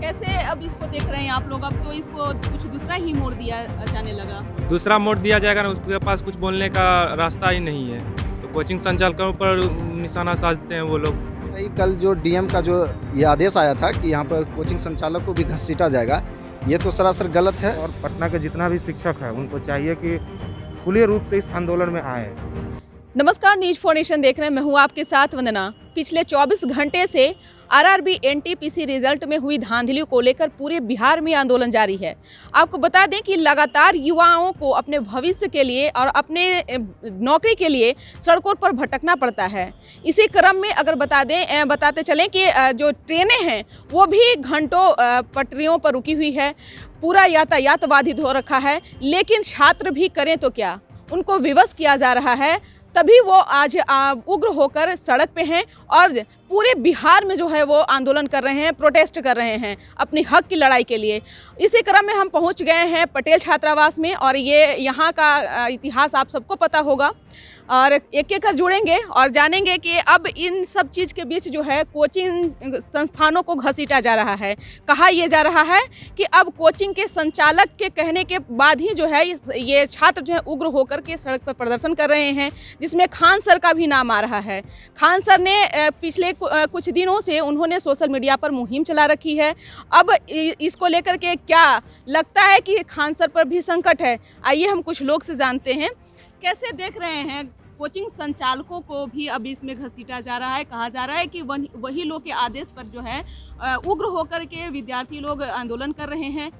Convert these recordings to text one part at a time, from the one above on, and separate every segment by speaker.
Speaker 1: कैसे अब इसको देख रहे हैं आप लोग? अब तो इसको कुछ दूसरा ही मोड़ दिया जाने लगा।
Speaker 2: दूसरा मोड़ दिया जाएगा ना, उसके पास कुछ बोलने का रास्ता ही नहीं है। तो कोचिंग संचालकों पर निशाना साधते हैं वो लोग।
Speaker 3: भाई कल जो डीएम का जो ये आदेश आया था कि यहाँ पर कोचिंग संचालक को भी घसीटा जाएगा, ये तो सरासर गलत है।
Speaker 4: और पटना के जितना भी शिक्षक है उनको चाहिए कि खुले रूप से इस आंदोलन में आए।
Speaker 1: नमस्कार, न्यूज फॉर नेशन देख रहे हैं। मैं हूँ आपके साथ वंदना। पिछले 24 घंटे से आरआरबी एनटीपीसी रिजल्ट में हुई धांधली को लेकर पूरे बिहार में आंदोलन जारी है। आपको बता दें कि लगातार युवाओं को अपने भविष्य के लिए और अपने नौकरी के लिए सड़कों पर भटकना पड़ता है। इसी क्रम में अगर बताते चलें कि जो ट्रेनें हैं वो भी घंटों पटरियों पर रुकी हुई है। पूरा यातायात बाधित हो रखा है, लेकिन छात्र भी करें तो क्या, उनको विवश किया जा रहा है। तभी वो आज उग्र होकर सड़क पे हैं और पूरे बिहार में जो है वो आंदोलन कर रहे हैं, प्रोटेस्ट कर रहे हैं अपनी हक की लड़ाई के लिए। इसी क्रम में हम पहुंच गए हैं पटेल छात्रावास में और ये यहाँ का इतिहास आप सबको पता होगा और एक एक कर जुड़ेंगे और जानेंगे कि अब इन सब चीज़ के बीच जो है कोचिंग संस्थानों को घसीटा जा रहा है। कहा यह जा रहा है कि अब कोचिंग के संचालक के कहने के बाद ही जो है ये छात्र जो है उग्र होकर के सड़क पर प्रदर्शन कर रहे हैं, जिसमें खान सर का भी नाम आ रहा है। खान सर ने पिछले कुछ दिनों से उन्होंने सोशल मीडिया पर मुहिम चला रखी है। अब इसको लेकर के क्या लगता है कि खान सर पर भी संकट है? आइए हम कुछ लोग से जानते हैं। कैसे देख रहे हैं? कोचिंग संचालकों को भी अब इसमें घसीटा जा रहा है। कहा जा रहा है कि वही लोग के आदेश पर जो है उग्र होकर के विद्यार्थी लोग आंदोलन कर रहे हैं।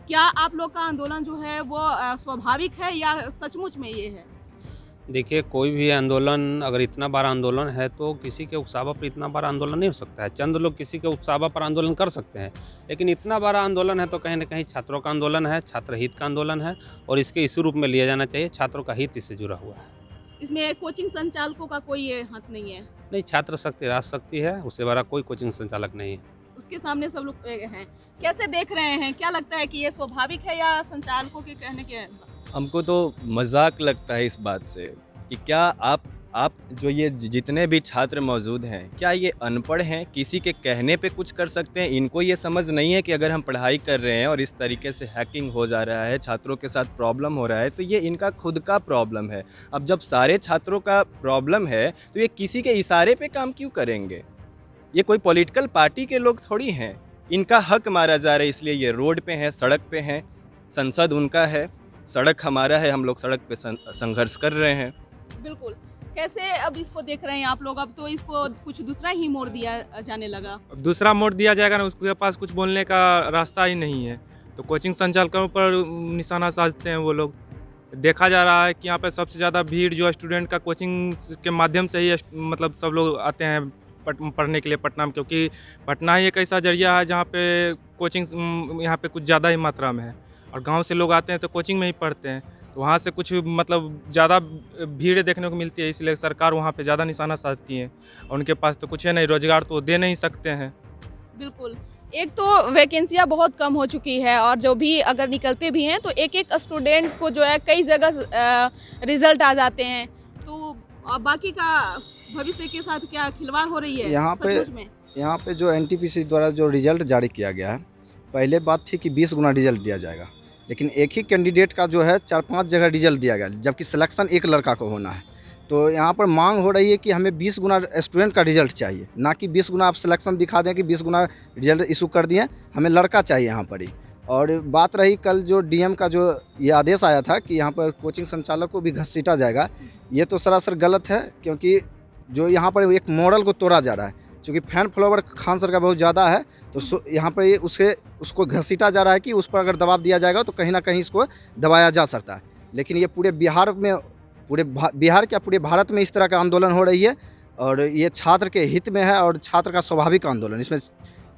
Speaker 1: क्या आप लोग का आंदोलन जो है वो स्वाभाविक है या सचमुच में ये है?
Speaker 5: देखिए, कोई भी आंदोलन अगर इतना बड़ा आंदोलन है तो किसी के उकसावा पर इतना बड़ा आंदोलन नहीं हो सकता है। चंद लोग किसी के उकसावा पर आंदोलन कर सकते हैं, लेकिन इतना बड़ा आंदोलन है तो कहीं ना कहीं छात्रों का आंदोलन है, छात्र हित का आंदोलन है और इसके इसी रूप में लिया जाना चाहिए। छात्रों का हित इससे जुड़ा हुआ है।
Speaker 1: इसमें कोचिंग संचालकों का कोई हाथ नहीं है?
Speaker 5: नहीं, छात्र शक्ति राष्ट्र शक्ति है, उससे बड़ा कोई कोचिंग संचालक नहीं है।
Speaker 1: उसके सामने सब लोग हैं। कैसे देख रहे हैं? क्या लगता है कि ये स्वाभाविक है या संचालकों के कहने के?
Speaker 6: हमको तो मजाक लगता है इस बात से कि क्या आप जो ये जितने भी छात्र मौजूद हैं, क्या ये अनपढ़ हैं? किसी के कहने पे कुछ कर सकते हैं? इनको ये समझ नहीं है कि अगर हम पढ़ाई कर रहे हैं और इस तरीके से हैकिंग हो जा रहा है, छात्रों के साथ प्रॉब्लम हो रहा है, तो ये इनका खुद का प्रॉब्लम है। अब जब सारे छात्रों का प्रॉब्लम है तो ये किसी के इशारे पे काम क्यों करेंगे? ये कोई पॉलिटिकल पार्टी के लोग थोड़ी हैं। इनका हक मारा जा रहा है, इसलिए ये रोड पे हैं, सड़क पे हैं। संसद उनका है, सड़क हमारा है, हम लोग सड़क पे संघर्ष कर रहे हैं।
Speaker 1: बिल्कुल। कैसे अब इसको देख रहे हैं आप लोग? अब तो इसको कुछ दूसरा ही मोड़ दिया जाने लगा।
Speaker 2: अब दूसरा मोड़ दिया जाएगा ना, उसके पास कुछ बोलने का रास्ता ही नहीं है। तो कोचिंग संचालकों पर निशाना साधते हैं वो लोग। देखा जा रहा है कि यहाँ पे सबसे ज़्यादा भीड़ जो स्टूडेंट का कोचिंग के माध्यम से ही मतलब सब लोग आते हैं पढ़ने के लिए पटना में, क्योंकि पटना ही एक ऐसा जरिया है जहाँ पे कोचिंग यहाँ पे कुछ ज़्यादा ही मात्रा में है और गाँव से लोग आते हैं तो कोचिंग में ही पढ़ते हैं। तो वहाँ से कुछ मतलब ज़्यादा भीड़ देखने को मिलती है, इसलिए सरकार वहाँ पे ज़्यादा निशाना साधती है और उनके पास तो कुछ है नहीं, रोजगार तो दे नहीं सकते हैं।
Speaker 1: बिल्कुल। एक तो वैकेंसियाँ बहुत कम हो चुकी है और जो भी अगर निकलते भी हैं तो एक एक स्टूडेंट को जो है कई जगह रिजल्ट आ जाते हैं। तो बाकी का भविष्य के साथ क्या खिलवाड़ हो रही है
Speaker 3: यहाँ पे जो एनटीपीसी द्वारा जो रिजल्ट जारी किया गया है, पहले बात थी कि 20 गुना रिजल्ट दिया जाएगा, लेकिन एक ही कैंडिडेट का जो है 4-5 जगह रिजल्ट दिया गया, जबकि सिलेक्शन एक लड़का को होना है। तो यहाँ पर मांग हो रही है कि हमें 20 गुना स्टूडेंट का रिजल्ट चाहिए, ना कि 20 गुना आप सिलेक्शन दिखा दें कि 20 गुना रिजल्ट इशू कर दिए। हमें लड़का चाहिए यहाँ पर ही। और बात रही कल जो डीएम का जो ये आदेश आया था कि यहाँ पर कोचिंग संचालक को भी घसीटा जाएगा, ये तो सरासर गलत है, क्योंकि जो यहाँ पर एक मॉडल को तोड़ा जा रहा है। क्योंकि फैन फॉलोवर खान सर का बहुत ज़्यादा है, तो यहाँ पर ये उसको घसीटा जा रहा है कि उस पर अगर दबाव दिया जाएगा तो कहीं ना कहीं इसको दबाया जा सकता है। लेकिन ये पूरे बिहार में, पूरे भारत में इस तरह का आंदोलन हो रही है और ये छात्र के हित में है और छात्र का स्वाभाविक आंदोलन। इसमें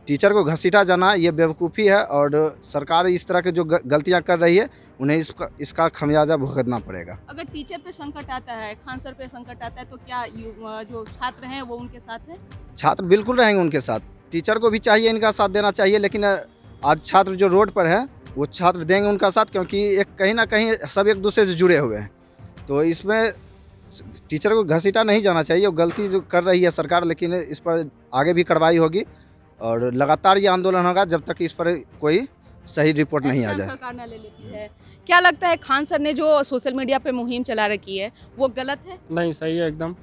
Speaker 3: टीचर को घसीटा जाना ये बेवकूफ़ी है और सरकार इस तरह के जो गलतियाँ कर रही है उन्हें इसका खमियाजा भुगतना पड़ेगा।
Speaker 1: अगर टीचर पे संकट आता है, खान सर पे संकट आता है, तो क्या जो छात्र हैं वो उनके साथ हैं? छात्र
Speaker 3: बिल्कुल रहेंगे उनके साथ। टीचर को भी चाहिए इनका साथ देना चाहिए, लेकिन आज छात्र जो रोड पर है वो छात्र देंगे उनका साथ, क्योंकि एक कहीं ना कहीं सब एक दूसरे से जुड़े हुए हैं। तो इसमें टीचर को घसीटा नहीं जाना चाहिए। वो गलती जो कर रही है सरकार, लेकिन इस पर आगे भी कार्रवाई होगी और लगातार ये आंदोलन होगा जब तक इस पर कोई सही रिपोर्ट नहीं आ
Speaker 1: एक्शन
Speaker 3: जाए।
Speaker 1: सरकार ना ले लेती है। क्या लगता है खान सर ने जो सोशल मीडिया पे मुहिम चला रखी है वो गलत है?
Speaker 7: नहीं, सही है एकदम।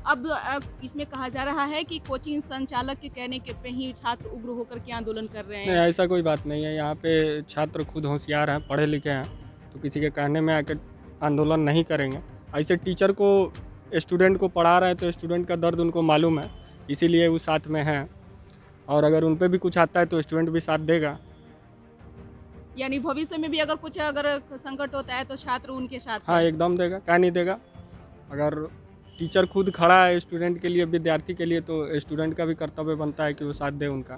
Speaker 1: अब इसमें कहा जा रहा है कि कोचिंग संचालक के कहने के पे ही छात्र उग्र होकर के आंदोलन कर रहे
Speaker 7: नहीं,
Speaker 1: हैं।
Speaker 7: ऐसा कोई बात नहीं है। यहाँ पे छात्र खुद होशियार हैं, पढ़े लिखे हैं, तो किसी के कहने में आकर आंदोलन नहीं करेंगे। ऐसे टीचर को स्टूडेंट को पढ़ा रहे हैं तो स्टूडेंट का दर्द उनको मालूम है, इसीलिए वो साथ में हैं। और अगर उन पे भी कुछ आता है तो स्टूडेंट भी साथ देगा।
Speaker 1: यानी भविष्य में भी अगर कुछ संकट होता है तो छात्र उनके साथ
Speaker 7: हाँ,
Speaker 1: हैं।
Speaker 7: एकदम देगा, क्या नहीं देगा। अगर टीचर खुद खड़ा है स्टूडेंट के लिए, विद्यार्थी के लिए, तो स्टूडेंट का भी कर्तव्य बनता है कि वो साथ दे उनका।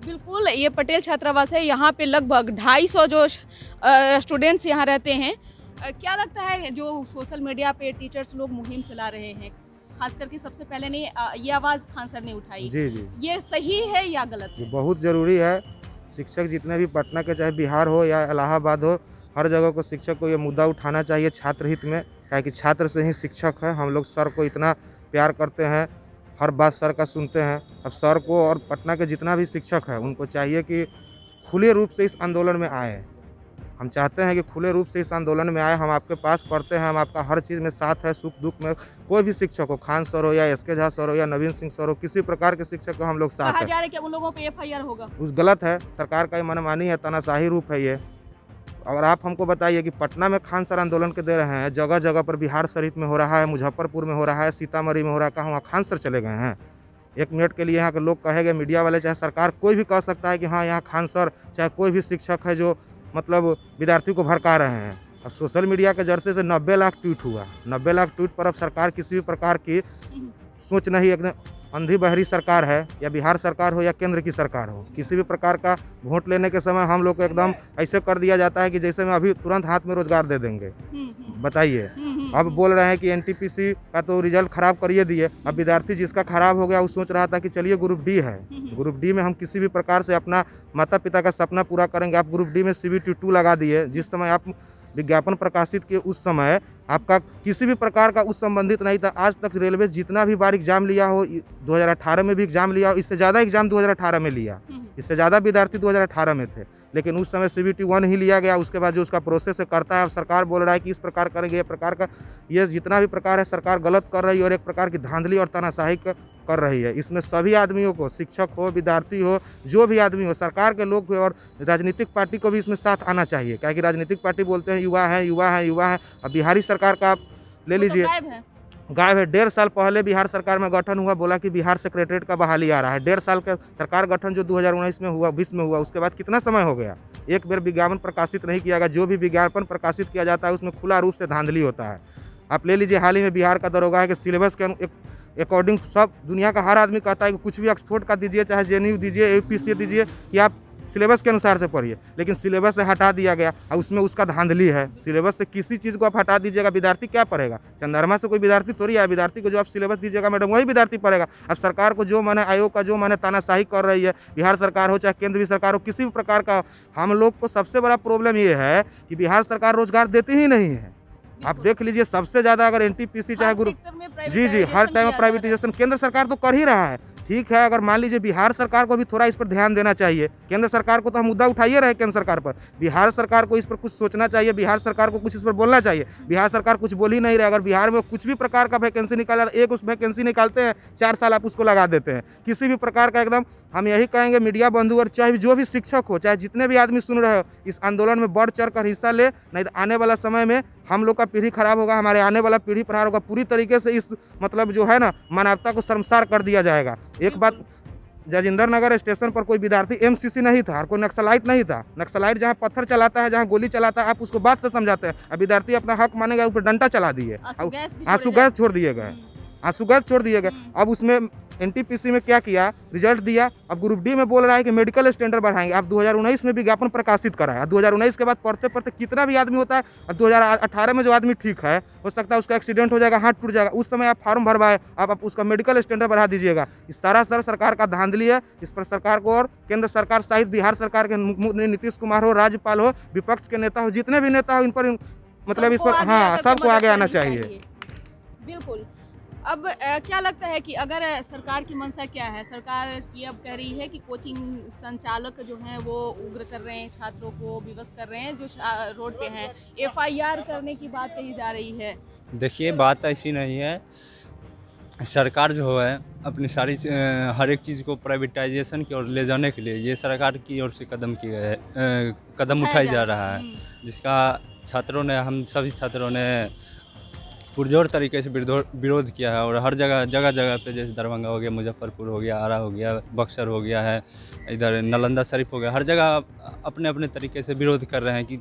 Speaker 1: बिल्कुल, ये पटेल छात्रावास है। यहाँ पे लगभग 250 जो स्टूडेंट्स यहाँ रहते हैं। क्या लगता है जो सोशल मीडिया पे टीचर्स लोग मुहिम चला रहे हैं, खास करके सबसे पहले ने ये आवाज़ खान सर ने उठाई,
Speaker 4: जी जी,
Speaker 1: ये सही है या गलत
Speaker 4: ये
Speaker 1: है?
Speaker 4: बहुत ज़रूरी है। शिक्षक जितने भी पटना के, चाहे बिहार हो या इलाहाबाद हो, हर जगह को शिक्षक को ये मुद्दा उठाना चाहिए छात्र हित में, क्या कि छात्र से ही शिक्षक है। हम लोग सर को इतना प्यार करते हैं, हर बात सर का सुनते हैं। अब सर को और पटना के जितना भी शिक्षक है उनको चाहिए कि खुले रूप से इस आंदोलन में आए। हम चाहते हैं कि खुले रूप से इस आंदोलन में आए। हम आपके पास पढ़ते हैं, हम आपका हर चीज़ में साथ है, सुख दुख में। कोई भी शिक्षक हो, खान सर हो या एसके झा सर हो या नवीन सिंह सर हो, किसी प्रकार के शिक्षक को हम लोग साथ
Speaker 1: कहा
Speaker 4: हैं।
Speaker 1: जा रहा है कि उन लोगों पे FIR होगा।
Speaker 4: उस गलत है, सरकार का ये मनमानी है, तानाशाही रूप है ये। अगर आप हमको बताइए कि पटना में खान सर आंदोलन के दे रहे हैं, जगह जगह पर बिहार शरीफ में हो रहा है, मुजफ्फरपुर में हो रहा है, सीतामढ़ी में हो रहा है, कहाँ वहाँ खान सर चले गए हैं? एक मिनट के लिए यहाँ के लोग कहेंगे, मीडिया वाले चाहे सरकार कोई भी कह सकता है कि हाँ यहाँ खान सर, चाहे कोई भी शिक्षक है जो मतलब विद्यार्थी को भड़का रहे हैं। अब सोशल मीडिया के जरिए से 90 लाख ट्वीट हुआ। 90 लाख ट्वीट पर अब सरकार किसी भी प्रकार की सोच नहीं, एकदम अंधी बहरी सरकार है, या बिहार सरकार हो या केंद्र की सरकार हो, किसी भी प्रकार का वोट लेने के समय हम लोग को एकदम ऐसे कर दिया जाता है कि जैसे में अभी तुरंत हाथ में रोजगार दे देंगे। बताइए, अब बोल रहे हैं कि एनटीपीसी का तो रिजल्ट खराब करिए दिए। अब विद्यार्थी जिसका खराब हो गया वो सोच रहा था कि चलिए ग्रुप डी है, ग्रुप डी में हम किसी भी प्रकार से अपना माता पिता का सपना पूरा करेंगे। आप ग्रुप डी में CBT 2 लगा दिए। जिस समय आप विज्ञापन प्रकाशित किए उस समय आपका किसी भी प्रकार का उस संबंधित नहीं था। आज तक रेलवे जितना भी बार एग्जाम लिया हो, 2018 में भी एग्जाम लिया हो, इससे ज़्यादा एग्जाम 2018 में लिया, इससे ज़्यादा विद्यार्थी 2018 में थे, लेकिन उस समय CBT 1 ही लिया गया। उसके बाद जो उसका प्रोसेस है करता है, और सरकार बोल रहा है कि इस प्रकार करेंगे, ये प्रकार का, ये जितना भी प्रकार है सरकार गलत कर रही है और एक प्रकार की धांधली और तानाशाही कर रही है। इसमें सभी आदमियों को, शिक्षक हो, विद्यार्थी हो, जो भी आदमी हो, सरकार के लोग और राजनीतिक पार्टी को भी इसमें साथ आना चाहिए, क्या कि राजनीतिक पार्टी बोलते हैं युवा हैं, युवा हैं, युवा हैं। अब बिहारी सरकार का आप ले लीजिए, गायब है। 1.5 साल पहले बिहार सरकार में गठन हुआ, बोला कि बिहार सेक्रेटरीट का बहाली आ रहा है। 1.5 साल का सरकार गठन जो 2019 में हुआ, 20 में हुआ, उसके बाद कितना समय हो गया? एक बार विज्ञापन प्रकाशित नहीं किया गया। जो भी विज्ञापन प्रकाशित किया जाता है उसमें खुला रूप से धांधली होता है। आप ले लीजिए, हाल ही में बिहार का दरोगा है कि सिलेबस के अकॉर्डिंग सब दुनिया का हर आदमी कहता है कि कुछ भी ऑक्सफोर्ड का दीजिए, चाहे JNU दीजिए, UPSC दीजिए, कि आप सिलेबस के अनुसार से पढ़िए, लेकिन सिलेबस से हटा दिया गया और उसमें उसका धांधली है। सिलेबस से किसी चीज़ को आप हटा दीजिएगा, विद्यार्थी क्या पढ़ेगा? चंद्रमा से कोई विद्यार्थी थोड़ी है। विद्यार्थी को जो आप सिलेबस दीजिएगा मैडम, वही विद्यार्थी पढ़ेगा। अब सरकार को जो माने, आयोग का जो माने तानाशाही कर रही है, बिहार सरकार हो चाहे केंद्र सरकार हो, किसी भी प्रकार का, हम लोग को सबसे बड़ा प्रॉब्लम ये है कि बिहार सरकार रोजगार देती ही नहीं है। आप देख लीजिए, सबसे ज़्यादा अगर NTPC चाहे ग्रुप, जी हर टाइम प्राइवेटाइजेशन केंद्र सरकार तो कर ही रहा है। ठीक है, अगर मान लीजिए बिहार सरकार को भी थोड़ा इस पर ध्यान देना चाहिए। केंद्र सरकार को तो हम मुद्दा उठाइए रहे केंद्र सरकार पर, बिहार सरकार को इस पर कुछ सोचना चाहिए, बिहार सरकार को कुछ इस पर बोलना चाहिए। बिहार सरकार कुछ बोल ही नहीं रहे। अगर बिहार में कुछ भी प्रकार का वैकेंसी निकाला, एक उस वैकेंसी निकालते हैं, 4 साल आप उसको लगा देते हैं। किसी भी प्रकार का एकदम, हम यही कहेंगे मीडिया बंधु और चाहे जो भी शिक्षक हो, चाहे जितने भी आदमी सुन रहे हो, इस आंदोलन में बढ़ चढ़ कर हिस्सा ले, नहीं तो आने वाला समय में हम लोग का पीढ़ी खराब होगा, हमारे आने वाला पीढ़ी प्रहार होगा। पूरी तरीके से इस मतलब जो है ना, मानवता को शर्मसार कर दिया जाएगा। एक बात, राजेंद्र नगर स्टेशन पर कोई विद्यार्थी MCC नहीं था और कोई नक्सलाइट नहीं था। नक्सलाइट जहाँ पत्थर चलाता है, जहाँ गोली चलाता है, आप उसको बात से समझाते हैं। अब विद्यार्थी अपना हक मानेगा, ऊपर डंडा चला दिए, आंसू गैस छोड़ दिए गए, आंसू गैस छोड़ दिए गए। अब उसमें NTPC में क्या किया, रिजल्ट दिया। अब ग्रुप डी में बोल रहा है कि मेडिकल स्टैंडर्ड बढ़ाएंगे। अब 2019 में विज्ञापन प्रकाशित कराया। 2019 के बाद पढ़ते पढ़ते कितना भी आदमी होता है। अब 2018 में जो आदमी ठीक है, हो सकता है उसका एक्सीडेंट हो जाएगा, हाथ टूट जाएगा, उस समय आप फॉर्म भरवाए, आप उसका मेडिकल स्टैंडर्ड बढ़ा दीजिएगा। इस सारा सरकार का धांधली है। इस पर सरकार को और केंद्र सरकार सहित बिहार सरकार के नीतीश कुमार हो, राज्यपाल हो, विपक्ष के नेता हो, जितने भी नेता हो, इन पर मतलब इस पर हाँ सबको आगे आना चाहिए।
Speaker 1: बिल्कुल। अब क्या लगता है कि अगर सरकार की मंशा क्या है? सरकार ये अब कह रही है कि कोचिंग संचालक जो हैं वो उग्र कर रहे हैं, छात्रों को विवश कर रहे हैं जो रोड पे हैं। एफआईआर करने की बात कही जा रही है।
Speaker 8: देखिए, बात ऐसी नहीं है। सरकार जो है अपनी सारी हर एक चीज़ को प्राइवेटाइजेशन की ओर ले जाने के लिए ये सरकार की ओर से कदम उठाई जा रहा है, जिसका छात्रों ने, हम सभी छात्रों ने पुरजोर तरीके से विरोध किया है। और हर जगह पे, जैसे दरभंगा हो गया, मुजफ्फरपुर हो गया, आरा हो गया, बक्सर हो गया है, इधर नालंदा शरीफ हो गया, हर जगह अपने अपने तरीके से विरोध कर रहे हैं कि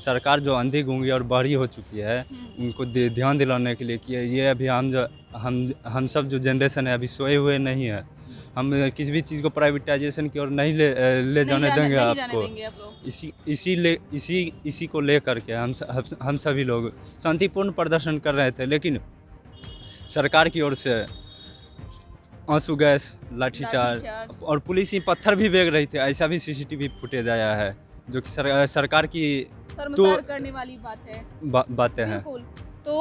Speaker 8: सरकार जो अंधी गूंगी और बहरी हो चुकी है उनको ध्यान दिलाने के लिए कि ये अभी हम सब जो जनरेशन है अभी सोए हुए नहीं है। हम किसी भी चीज़ को प्राइवेटाइजेशन की ओर नहीं ले जाने देंगे आपको। इसी को लेकर के हम सभी लोग शांतिपूर्ण प्रदर्शन कर रहे थे, लेकिन सरकार की ओर से आंसू गैस, लाठीचार्ज और पुलिस ही पत्थर भी फेंक रही थी। ऐसा भी सीसीटीवी फुटेज आया है, जो कि सरकार की
Speaker 1: शर्मसार करने वाली
Speaker 8: बातें हैं।
Speaker 1: तो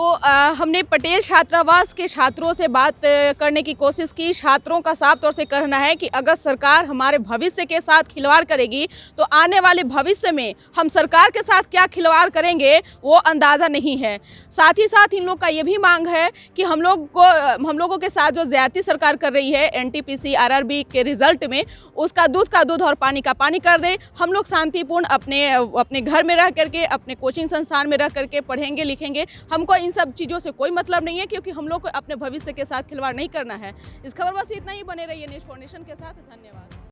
Speaker 1: हमने पटेल छात्रावास के छात्रों से बात करने की कोशिश की। छात्रों का साफ तौर से कहना है कि अगर सरकार हमारे भविष्य के साथ खिलवाड़ करेगी तो आने वाले भविष्य में हम सरकार के साथ क्या खिलवाड़ करेंगे वो अंदाज़ा नहीं है। साथ ही साथ इन लोग का ये भी मांग है कि हम लोगों के साथ जो ज़्यादती सरकार कर रही है एनटीपीसी आरआरबी के रिजल्ट में, उसका दूध का दूध और पानी का पानी कर दे। हम लोग शांतिपूर्ण अपने घर में रह करके, अपने कोचिंग संस्थान में रह करके पढ़ेंगे लिखेंगे। हमको इन सब चीज़ों से कोई मतलब नहीं है, क्योंकि हम लोग को अपने भविष्य के साथ खिलवाड़ नहीं करना है। इस खबर बस इतना ही। बने रहिए न्यूज़ 4 नेशन के साथ। धन्यवाद।